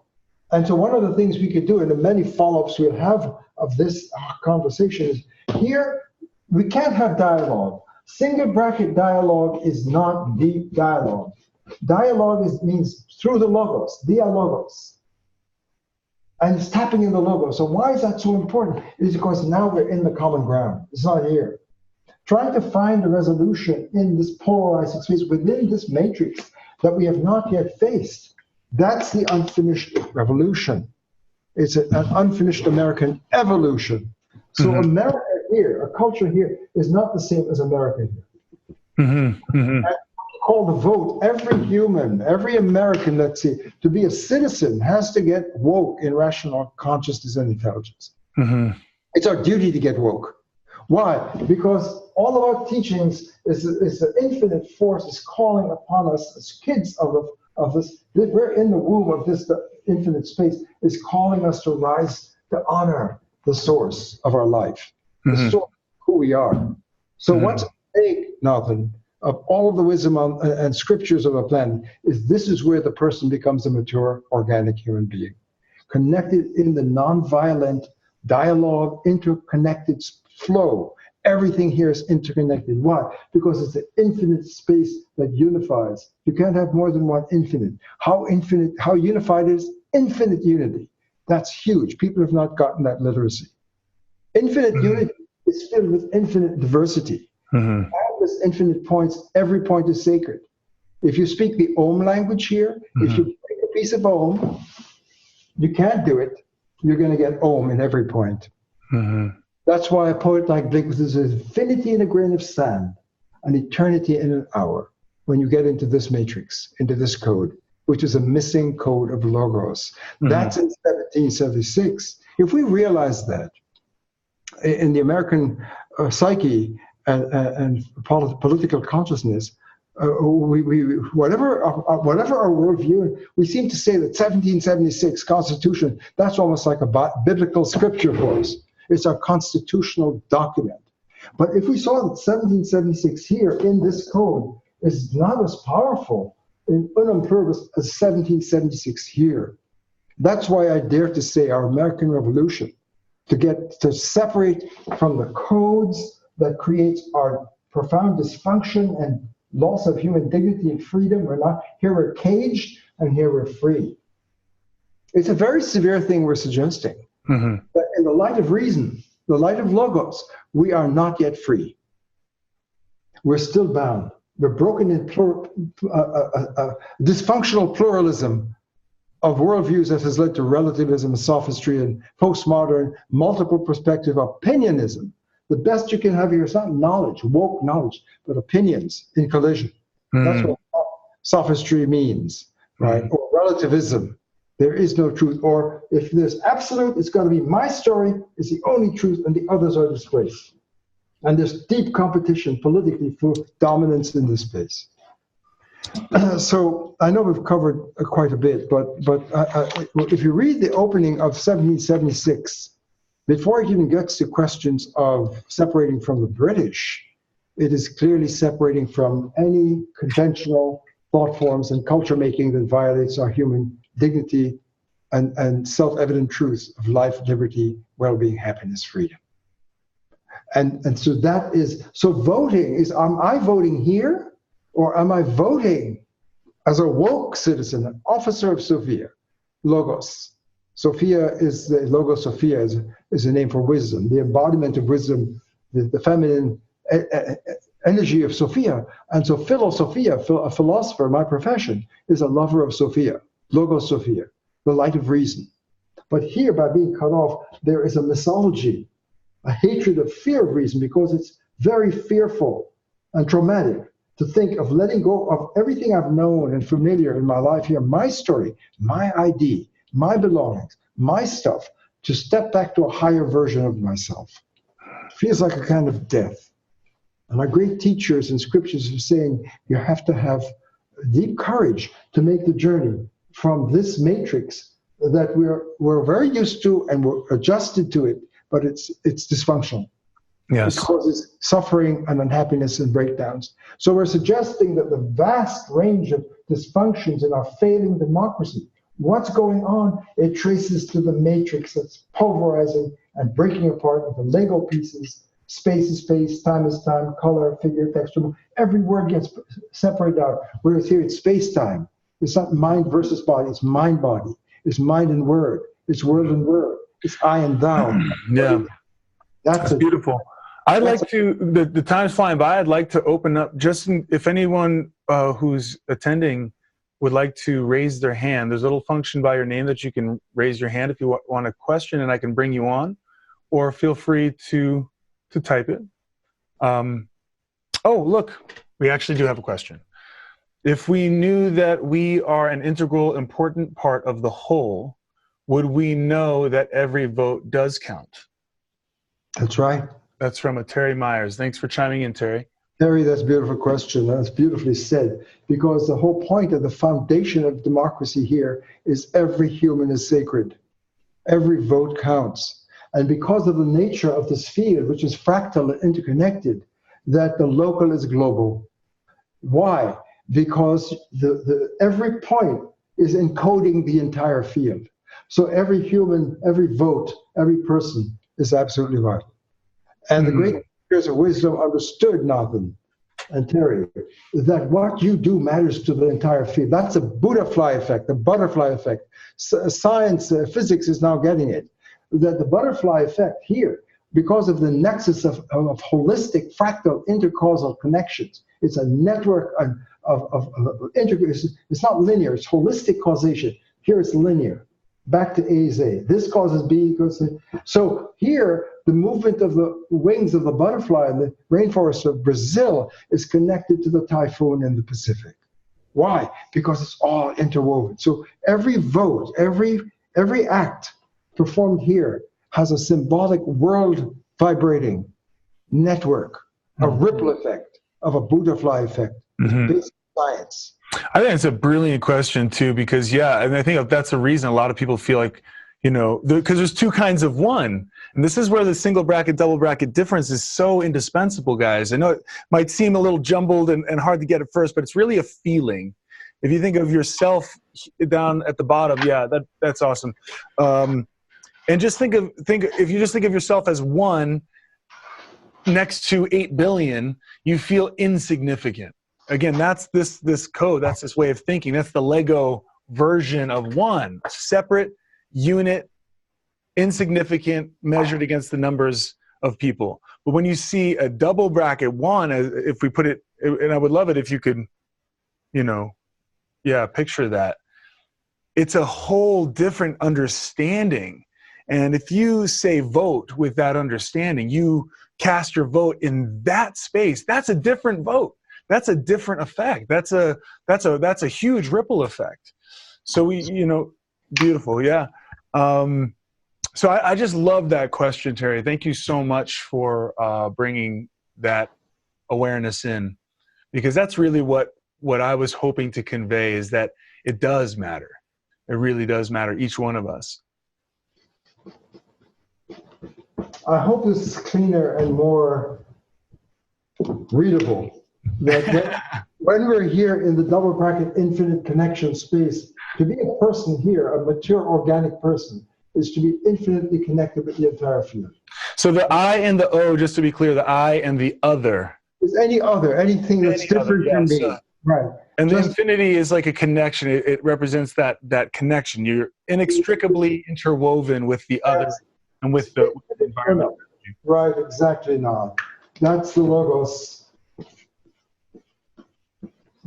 And so one of the things we could do, and the many follow-ups we'll have of this conversation, is here We can't have dialogue. Single bracket dialogue is not deep dialogue. Dialogue means through the logos, dialogos. And it's tapping in the logos. So why is that so important? It is because now we're in the common ground. It's not here. Trying to find a resolution in this polarizing space within this matrix that we have not yet faced. That's the unfinished revolution. It's an unfinished American evolution. So America here, a culture here, is not the same as America here. And call the vote, every human, every American, let's see, to be a citizen has to get woke in rational consciousness and intelligence. It's our duty to get woke. Why? Because all of our teachings is the infinite force is calling upon us as kids of this. We're in the womb of this the infinite space is calling us to rise to honor the source of our life, the source of who we are. So what's at stake, Nathan, of all of the wisdom and scriptures of a planet is this is where the person becomes a mature organic human being, connected in the nonviolent dialogue, interconnected flow. Everything here is interconnected. Why? Because it's an infinite space that unifies. You can't have more than one infinite. How unified is infinite unity. That's huge. People have not gotten that literacy. Infinite unity is filled with infinite diversity. Countless infinite points. Every point is sacred. If you speak the Om language here, if you break a piece of Om, you can't do it. You're going to get Om in every point. That's why a poet like Blake says, infinity in a grain of sand, an eternity in an hour. When you get into this matrix, into this code, which is a missing code of logos. That's in 1776. If we realize that in the American psyche and political consciousness, whatever our worldview, we seem to say that 1776 Constitution, that's almost like a biblical scripture for us. It's our constitutional document. But if we saw that 1776 here in this code is not as powerful in unum pluribus as 1776 here, that's why I dare to say our American Revolution, to separate from the codes that creates our profound dysfunction and loss of human dignity and freedom. We're caged, and here we're free. It's a very severe thing we're suggesting. But in the light of reason, the light of logos, we are not yet free. We're still bound. We're broken in dysfunctional pluralism of worldviews that has led to relativism, sophistry, and postmodern multiple perspective opinionism. The best you can have here is not knowledge, woke knowledge, but opinions in collision. That's what sophistry means, right? Or relativism. There is no truth. Or if there's absolute, it's going to be my story is the only truth and the others are displaced. And there's deep competition politically for dominance in this space. So I know we've covered quite a bit, but if you read the opening of 1776, before it even gets to questions of separating from the British, it is clearly separating from any conventional thought forms and culture making that violates our human dignity and self-evident truths of life, liberty, well-being, happiness, freedom. And so that is, so voting is, am I voting here or am I voting as a woke citizen, an officer of Sophia, Logos? Sophia is the Logos Sophia is a name for wisdom, the embodiment of wisdom, the feminine energy of Sophia. And so Philosophia, a philosopher, my profession, is a lover of Sophia, Logos Sophia, the light of reason. But here, by being cut off, there is a mythology, a hatred of fear of reason, because it's very fearful and traumatic to think of letting go of everything I've known and familiar in my life here, my story, my ID, my belongings, my stuff, to step back to a higher version of myself. It feels like a kind of death. And our great teachers and scriptures are saying you have to have deep courage to make the journey from this matrix that we're very used to and we're adjusted to it, but it's dysfunctional. Yes. It causes suffering and unhappiness and breakdowns. So we're suggesting that the vast range of dysfunctions in our failing democracy, what's going on, it traces to the matrix that's pulverizing and breaking apart into Lego pieces Space is space, time is time, color, figure, texture. Every word gets separated out. Whereas here it's space-time. It's not mind versus body. It's mind-body. It's mind and word. It's word and word. It's I and thou. Yeah, That's beautiful. I'd like to, the time's flying by, I'd like to open up, if anyone who's attending would like to raise their hand, there's a little function by your name that you can raise your hand if you want a question, and I can bring you on, or feel free to type it. Oh, look, we actually do have a question. If we knew that we are an integral, important part of the whole, would we know that every vote does count? That's right. That's from a Terry Myers. Thanks for chiming in, Terry. Terry, that's a beautiful question. That's beautifully said, because the whole point of the foundation of democracy here is every human is sacred. Every vote counts. And because of the nature of this field, which is fractal and interconnected, that the local is global. Why? Because every point is encoding the entire field. So every human, every vote, every person is absolutely vital. And the great teachers of wisdom understood, Nathan and Terry, that what you do matters to the entire field. That's a butterfly effect, the butterfly effect. Science, physics is now getting it. That the butterfly effect here, because of the nexus of holistic, fractal, intercausal connections, it's a network of integration. It's not linear, it's holistic causation. Here it's linear. Back to A is A. This causes B equals C. So here, the movement of the wings of the butterfly in the rainforest of Brazil is connected to the typhoon in the Pacific. Why? Because it's all interwoven. So every vote, every act performed here has a symbolic world vibrating network, a ripple effect of a butterfly effect. Basic science. I think it's a brilliant question too, because and I think that's the reason a lot of people feel like, because there's two kinds of one, and this is where the single bracket, double bracket difference is so indispensable, guys. I know it might seem a little jumbled and hard to get at first, but it's really a feeling. If you think of yourself down at the bottom, that's awesome. And just if you just think of yourself as one next to 8 billion, you feel insignificant. Again, that's this code, that's this way of thinking. That's the Lego version of one, separate, unit, insignificant, measured against the numbers of people. But when you see a double bracket one, if we put it, and I would love it if you could, picture that. It's a whole different understanding. And if you say vote with that understanding, you cast your vote in that space, that's a different vote. That's a different effect. That's a huge ripple effect. So beautiful. Yeah. So I just love that question, Terry. Thank you so much for bringing that awareness in, because that's really what I was hoping to convey, is that it does matter. It really does matter, each one of us. I hope this is cleaner and more readable. That when we're here in the double bracket infinite connection space, to be a person here, a mature organic person, is to be infinitely connected with the entire field. So the I and the O, just to be clear, the I and the other. Is anything that's different from me. Right. And the infinity is like a connection. It represents that connection. You're inextricably interwoven with the other and with the environment. Right, exactly now. That's the logos.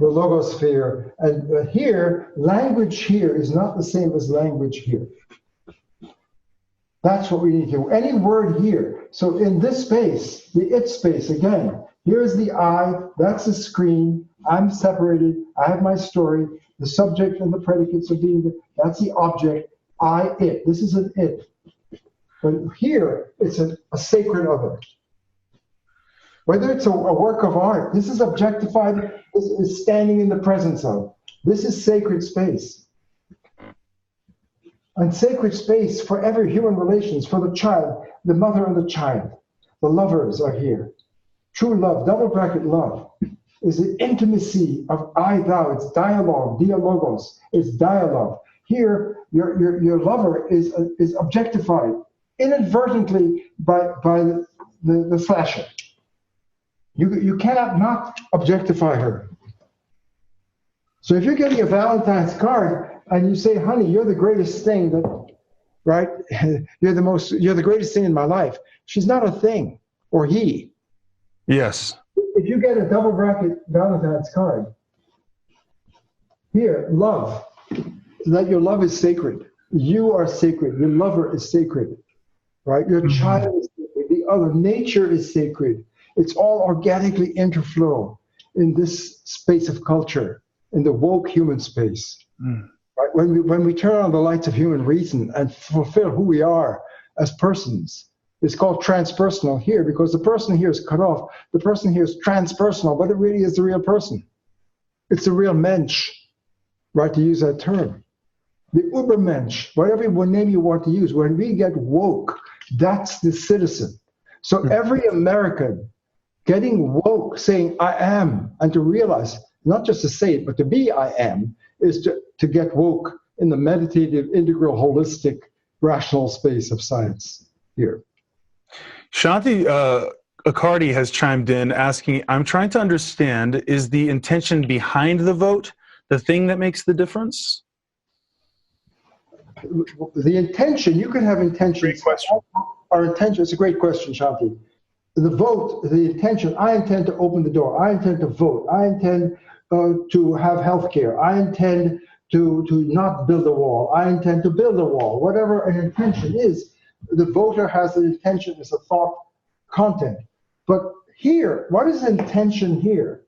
The logosphere. And here, language here is not the same as language here. That's what we need here. Any word here. So in this space, the it space, again, here's the I, that's the screen, I'm separated, I have my story, the subject and the predicates are being, that's the object, I, it. This is an it. But here, it's a sacred other. Whether it's a work of art, this is objectified, this is standing in the presence of. This is sacred space. And sacred space for every human relations, for the child, the mother and the child. The lovers are here. True love, double bracket love, is the intimacy of I, thou. It's dialogue, dialogos. It's dialogue. Here, your lover is objectified. inadvertently by the slasher. You cannot not objectify her. So if you're getting a Valentine's card and you say, honey, you're the greatest thing that, right? You're the greatest thing in my life. She's not a thing, or he. Yes. If you get a double bracket Valentine's card, here, love, that your love is sacred. You are sacred. Your lover is sacred, right? Your child is sacred. The other, nature is sacred. It's all organically interflow in this space of culture, in the woke human space. Right? When we turn on the lights of human reason and fulfill who we are as persons, it's called transpersonal here because the person here is cut off. The person here is transpersonal, but it really is the real person. It's the real mensch, right, to use that term. The Ubermensch, whatever name you want to use, when we get woke, that's the citizen. So every American getting woke, saying I am, and to realize, not just to say it, but to be I am, is to get woke in the meditative, integral, holistic, rational space of science here. Shanti Accardi has chimed in asking, I'm trying to understand, is the intention behind the vote the thing that makes the difference? The intention, you can have intentions. Great question. Our intention, it's a great question, Shanti. The vote, the intention, I intend to open the door. I intend to vote. I intend to have health care. I intend to not build a wall. I intend to build a wall. Whatever an intention is, the voter has an intention as a thought content. But here, what is intention here?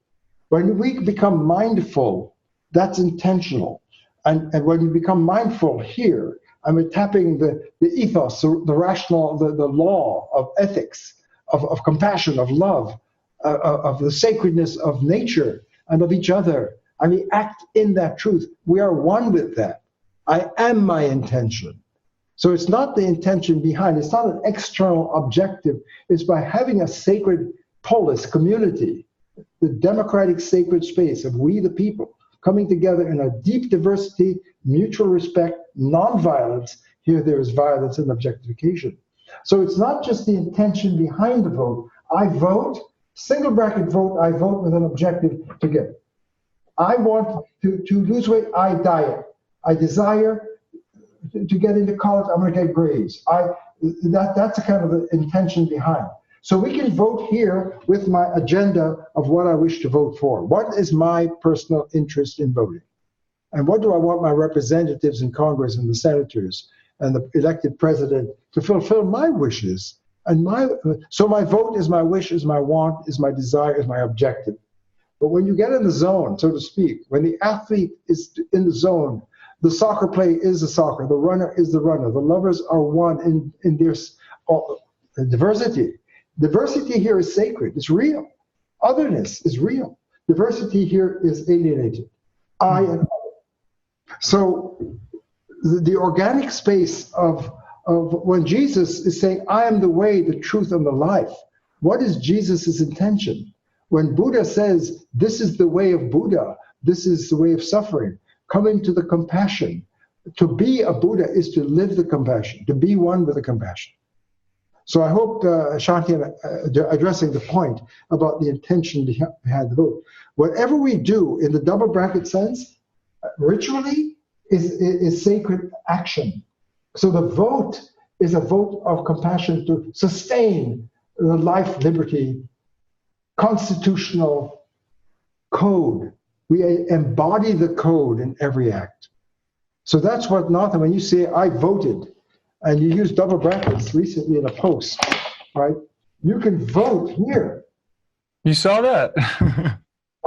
When we become mindful, that's intentional. And when you become mindful here, I'm tapping the ethos, the rational, the law of ethics, of compassion, of love, of the sacredness of nature and of each other. And we act in that truth. We are one with that. I am my intention. So it's not the intention behind. It's not an external objective. It's by having a sacred polis, community, the democratic sacred space of we the people, coming together in a deep diversity, mutual respect, non-violence. Here there is violence and objectification. So it's not just the intention behind the vote. I vote, single bracket vote, I vote with an objective to get. I want to lose weight, I diet. I desire to get into college, I'm gonna get grades. That's a kind of the intention behind. So we can vote here with my agenda of what I wish to vote for. What is my personal interest in voting? And what do I want my representatives in Congress and the senators and the elected president to fulfill my wishes? And so my vote is my wish, is my want, is my desire, is my objective. But when you get in the zone, so to speak, when the athlete is in the zone, the soccer play is the soccer, the runner is the runner, the lovers are one in their diversity. Diversity here is sacred, it's real. Otherness is real. Diversity here is alienated. I and other. So the organic space of when Jesus is saying, I am the way, the truth, and the life, what is Jesus' intention? When Buddha says, this is the way of Buddha, this is the way of suffering, coming to the compassion. To be a Buddha is to live the compassion, to be one with the compassion. So I hope, Shanti, addressing the point about the intention behind the vote. Whatever we do in the double bracket sense, ritually, is sacred action. So the vote is a vote of compassion to sustain the life, liberty, constitutional code. We embody the code in every act. So that's what, Nathan, when you say, I voted, and you use double brackets recently in a post, right? You can vote here. You saw that?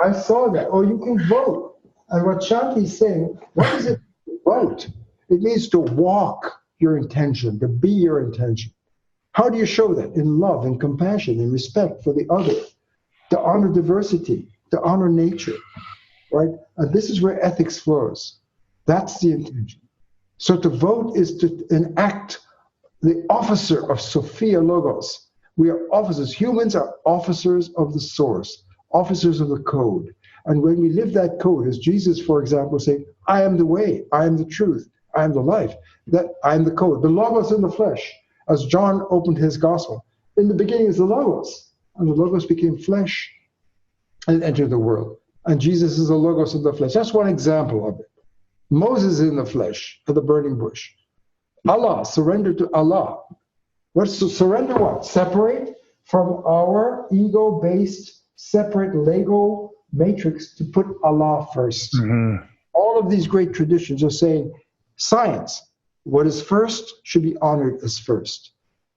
I saw that. Or you can vote. And what Shanti's saying, what is it to vote? It means to walk your intention, to be your intention. How do you show that? In love, in compassion, in respect for the other, to honor diversity, to honor nature, right? And this is where ethics flows. That's the intention. So to vote is to enact the officer of Sophia Logos. We are officers. Humans are officers of the source, officers of the code. And when we live that code, as Jesus, for example, say, I am the way, I am the truth, I am the life, that I am the code. The Logos in the flesh as John opened his gospel. In the beginning is the Logos, and the Logos became flesh and entered the world. And Jesus is the Logos of the flesh. That's one example of it. Moses in the flesh at the burning bush. Allah, surrender to Allah. What's to surrender what? Separate from our ego-based, separate Lego matrix to put Allah first. Mm-hmm. All of these great traditions are saying science, what is first should be honored as first.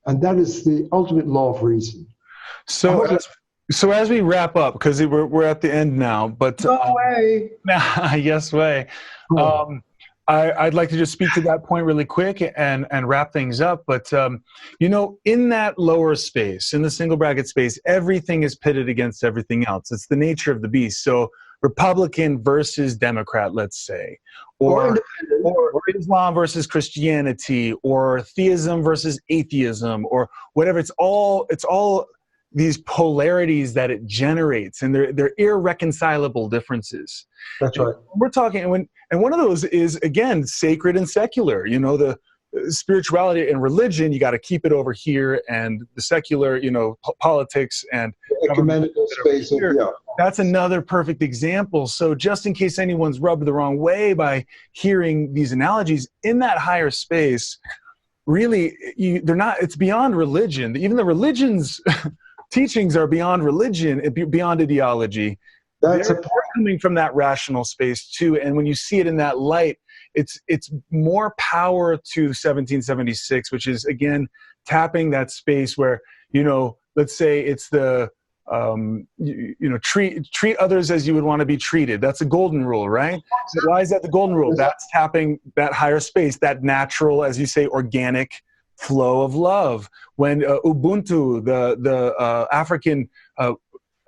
And that is the ultimate law of reason. So as we wrap up, because we're at the end now, but no way. Yes way. I'd like to just speak to that point really quick and wrap things up. But in that lower space, in the single bracket space, everything is pitted against everything else. It's the nature of the beast. So Republican versus Democrat, let's say, or Islam versus Christianity, or theism versus atheism, or whatever. It's all these polarities that it generates, and they're irreconcilable differences. That's right. We're talking, and one of those is, again, sacred and secular. The spirituality and religion, you got to keep it over here, and the secular, politics and ecumenical space. Yeah. That's another perfect example. So just in case anyone's rubbed the wrong way by hearing these analogies, in that higher space, really, they're not. It's beyond religion. Even the religion's teachings are beyond religion, beyond ideology. They're coming from that rational space too. And when you see it in that light, it's more power to 1776, which is, again, tapping that space where, let's say it's the treat others as you would want to be treated. That's a golden rule, right? So why is that the golden rule? That's tapping that higher space, that natural, as you say, organic flow of love. When Ubuntu, the African,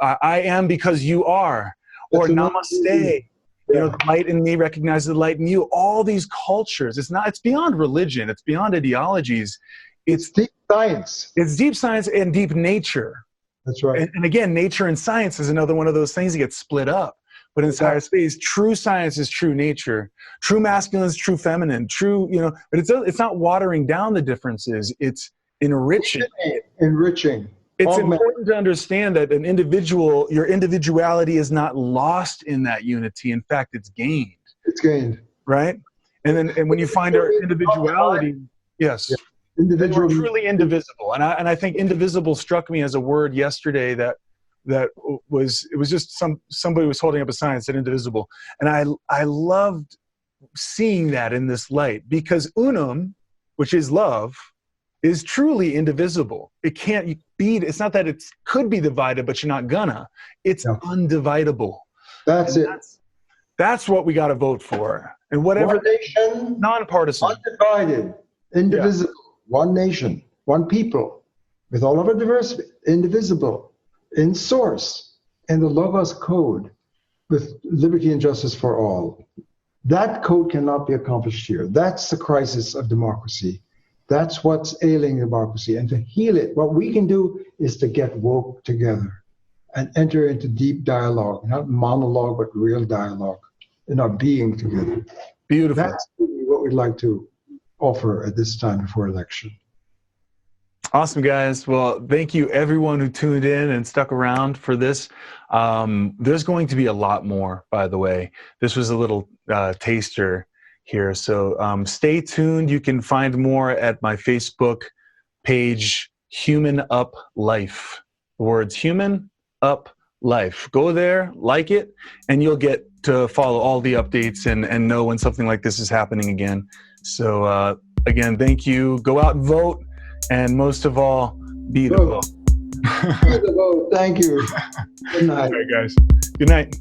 I am because you are, or Namaste, the light in me recognizes the light in you. All these cultures, it's beyond religion, it's beyond ideologies. It's deep science. It's deep science and deep nature. That's right. And again, nature and science is another one of those things that gets split up. But in this higher space, true science is true nature. True masculine is true feminine. True, but it's not watering down the differences. It's enriching. Enriching. It's important to understand that your individuality is not lost in that unity. In fact, it's gained. It's gained. Right? And when you find our individuality, yes. We're truly indivisible. And I think indivisible struck me as a word yesterday that was just somebody was holding up a sign that said indivisible. And I loved seeing that in this light, because unum, which is love, is truly indivisible. It can't be, it's not that it could be divided, but you're not gonna. It's undividable. That's it. That's what we got to vote for. And whatever, one nation, nonpartisan, undivided, indivisible. One nation, one people, with all of our diversity, indivisible, in source, in the Logos code, with liberty and justice for all. That code cannot be accomplished here. That's the crisis of democracy. That's what's ailing democracy. And to heal it, what we can do is to get woke together and enter into deep dialogue, not monologue, but real dialogue in our being together. Beautiful. That's really what we'd like to offer at this time before election. Awesome, guys. Well, thank you everyone who tuned in and stuck around for this. There's going to be a lot more, by the way. This was a little taster here. So stay tuned. You can find more at my Facebook page, Human Up Life. The words Human Up Life. Go there, like it, and you'll get to follow all the updates and know when something like this is happening again. So again, thank you. Go out and vote. And most of all, be the vote. Be the vote. Thank you. Good night. All right, guys. Good night.